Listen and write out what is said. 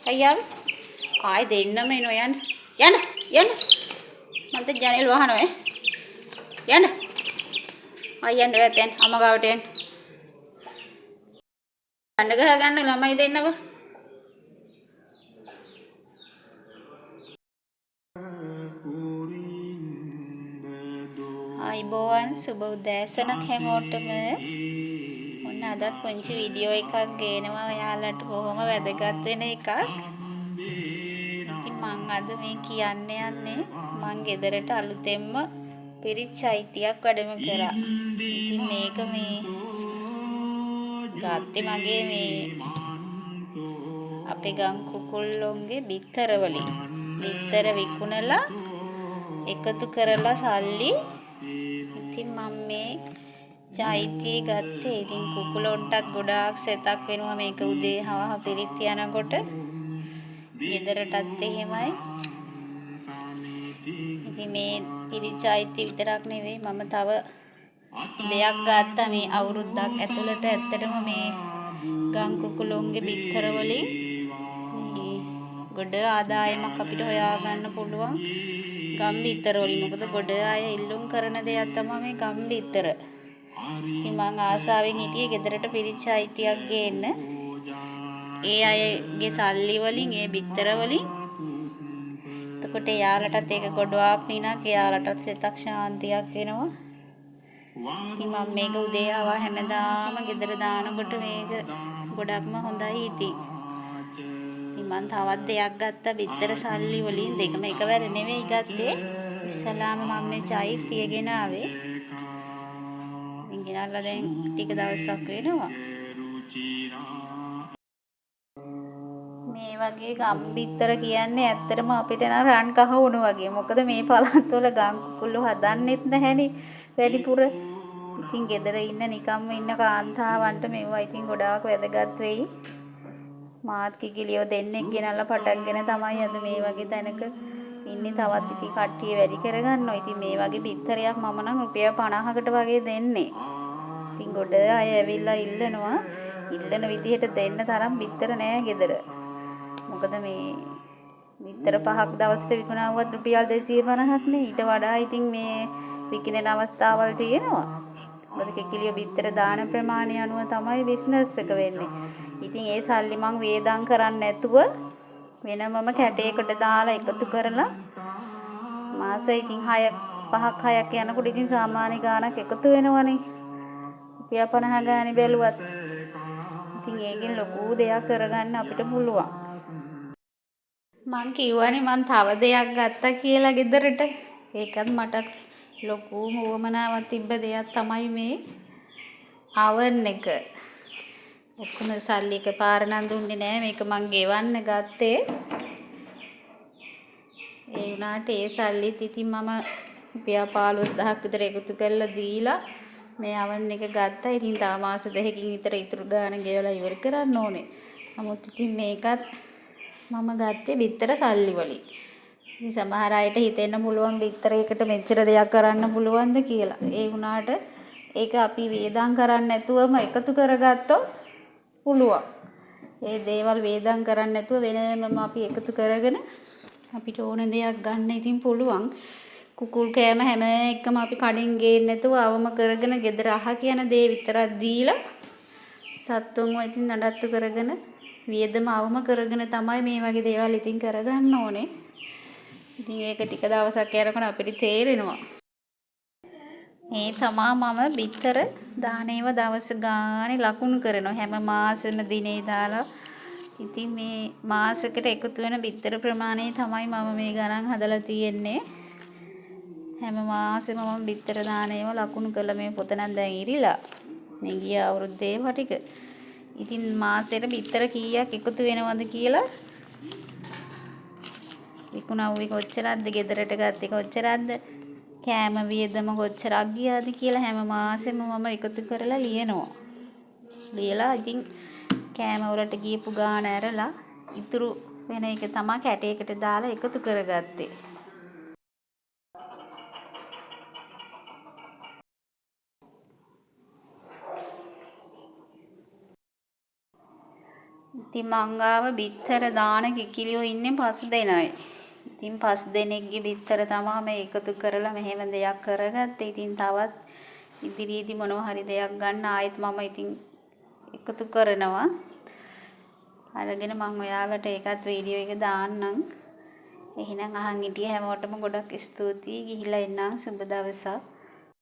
අයියා ආයි දෙන්නම එනවා යන්න. යන්න. යන්න. මන්ට ජනෙල් වහනවා යන්න. අයියන් ඔයත් යන්න අම්මා ගාවට යන්න. යන්න ගහ ගන්න ළමයි දෙන්නව. ආයිබෝවන් සුබ උදෑසනක් හැමෝටම. ඔන්න අදත් පුංචි වීඩියෝ එකක් ගේනවා ඔයාලට බොහොම වැදගත් වෙන එකක්. ඉතින් මං අද මේ කියන්න යන්නේ මං ගෙදරට අලුතෙන්ම පිරිච්ච අයිතියක් වැඩම කරා. ඉතින් මේක මේ ගත්තේ මගේ මේ අපේ ගම් කුකුල්ලොන්ගේ බිත්තර වලින්. බිත්තර විකුණලා එකතු කරලා සල්ලි. ඉතින් මම මේ චෛත්‍යය ගත්තේ. ඉතින් කුකුලොන්ටත් ගොඩාක් සෙතක් වෙනවා මේක උදේ හවහ පිරිත් යනකොට. ගෙදරටත් එහෙමයි. ඉතින් මේ පිරිත් චෛත්‍ය විතරක් නෙවෙයි මම තව දෙයක් ගත්තා මේ අවුරුද්දක් ඇතුළත. ඇත්තටම මේ ගම් කුකුලොන්ගේ බිත්තර වලින් ගොඩ ආදායමක් අපිට හොයාගන්න පුළුවන් ගම් බිත්තර වලින්. මොකද ගොඩ අය ඉල්ලුම් කරන දෙයක් තමයි මේ ගම් බිත්තර. ඉතින් මං ආසාවෙන් හිටියේ ගෙදරට පිරිච්ච අයිතියක් ගේන්න. ඒ අයගේ සල්ලි වලින් ඒ බිත්තර වලින්. එතකොට එයාලටත් ඒක ගොඩාක් පිනක්. එයාලටත් සිතක් ශාන්තියක් වෙනවා. ඉතින් මම මේක උදේ ආවා හැමදාම ගෙදර දානකොට මේක ගොඩක්ම හොඳයි ඉතින්. මම තවත් දෙයක් ගත්තා බිත්තර සල්ලි වලින්. දෙකම එකවර නෙවෙයි ගත්තේ. ඉස්සලාම මම මේ චෛත්‍යය ගෙන ආවේ. ඉතින් ගෙනල්ලා දැන් ටික දවසක් වෙනවා. මේ වගේ ගම් බිත්තර කියන්නේ ඇත්තටම අපිට නම් රන් කහ වුණු වගේ. මොකද මේ පළාත්වල ගම් කුකුල්ලෝ හදන්නෙත් නැහැනේ වැඩිපුර. ඉතින් ගෙදර ඉන්න නිකම්ම ඉන්න කාන්තාවන්ට මේවා ඉතින් ගොඩාක් වැදගත් වෙයි. මාත් කිකිලියෝ දෙන්නෙක් ගෙනල්ලා පටන්ගෙන තමයි අද මේ වගේ තැනක ඉන්නේ. තවත් ඉතින් කට්ටිය වැඩි කරගන්නවා. ඉතින් මේ වගේ බිත්තරයක් මම නම් රුපියල් 50කට වගේ දෙන්නේ. ඉතින් ගොඩ අය ඇවිල්ලා ඉල්ලනවා. ඉල්ලන විදිහට දෙන්න තරම් බිත්තර නෑ ගෙදර. මොකද මේ බිත්තර 5ක් දවසට විකුණාවුවත් රුපියල් 250ක් නේ. ඊට වඩා ඉතින් මේ විකිනෙන අවස්ථාවල් තියෙනවා. මොකද කිකිලියෝ බිත්තර දාන ප්‍රමාණය අනුව තමයි බිස්නස් එක වෙන්නේ. ඉතින් ඒ සල්ලි මං වේදම් කරන්නේ නැතුව වෙනමම කැටයකට දාලා එකතු කරලා මාසෙ ඉතින් 5ක් 6ක් යනකොට ඉතින් සාමාන්‍ය ගාණක් එකතු වෙනවනේ. රුපියල් 50 ගාණේ බැලුවත්. ඉතින් ඒකෙන් ලොකු දෙයක් කරගන්න අපිට පුළුවන්. මං කිව්වනේ මං තව දෙයක් ගත්තා කියලා ගෙදරට. ඒකත් මට ලොකු වුවමනාවක් තිබ්බ දෙයක් තමයි මේ අවන් එක. ඔක්කොම සල්ලි එකපාර නම් දුන්නේ නෑ. මේක මං ගෙවන්න ගත්තේ. ඒ වුණාට ඒ සල්ලිත් ඉතින් මම රුපියල් 15000ක් විතර එකතු කරලා දීලා මේ අවන් එක ගත්තා. ඉතින් තව මාස 2කින් විතර ඉතුරු ගාණ ගෙවලා ඉවර කරන්න ඕනේ. නමුත් ඉතින් මේකත් මම ගත්තේ බිත්තර සල්ලි වලින්. ඉතින් සමහර අයට හිතෙන්න පුළුවන් බිත්තරයකට මෙච්චර දෙයක් කරන්න පුළුවන්ද කියලා. ඒ වුණාට ඒක අපි වේදම් කරන්නේ නැතුවම එකතු කරගත්තොත් පුළුවන්. ඒ දේවල් වේදම් කරන්නේ නැතුව වෙනමම අපි එකතු කරගෙන අපිට ඕන දෙයක් ගන්න ඉතින් පුළුවන්. කුකුල් කෑම හැම එකම අපි කඩින් ගේන්නේ නැතුව අවම කරගෙන ගෙදර අහ කියන දේ විතරක් දීලා සත්තුන්ව ඉතින් නඩත්තු කරගෙන වියදම අවම කරගෙන තමයි මේ වගේ දේවල් ඉතින් කරගන්න ඕනේ. ඉතින් ඒක ටික දවසක් යනකොට අපිට තේරෙනවා. මේ තමා මම බිත්තර දානේව දවස් ගානේ ලකුණු කරනවා. හැම මාසෙම දිනේ දාලා. ඉතින් මේ මාසෙකට එකතු වෙන බිත්තර ප්‍රමාණය තමයි මම මේ ගණන් හදලා තියෙන්නේ. හැම මාසෙම මම බිත්තර දානේව ලකුණු කළා. මේ පොත නම් දැන් ඉරිලා. මේ ගිය අවුරුද්දේ ටික. ඉතින් මාසෙට බිත්තර කීයක් එකතු වෙනවද කියලා විකුණුවේ කොච්චරක්ද, ගෙදරට ගත්තේ කොච්චරක්ද, කෑම වියදම කොච්චරක් ගියාද කියලා හැම මාසෙම මම එකතු කරලා ලියනවා. ලියලා ඉතින් කෑම වලට ගියපු ගාණ ඇරලා ඉතුරු වෙන එක තමයි කැටයකට දාලා එකතු කරගත්තේ. ඉතින් මං ගාව බිත්තර දාන කිකිලියෝ ඉන්නේ 5 දෙනයි. ඉතින් 5 දෙනෙක්ගේ බිත්තර තමයි මේ එකතු කරලා මෙහෙම දෙයක් කරගත්තේ. ඉතින් තවත් ඉදිරියේදී මොනවා හරි දෙයක් ගන්න ආයෙත් මම ඉතින් එකතු කරනවා. අරගෙන මම ඔයාලට ඒකත් වීඩියෝ එක දාන්නම්. එහෙනම් අහන් හිටිය හැමෝටම ගොඩක් ස්තුතියි. ගිහිල්ලා එන්නම් සුබ දවසක්.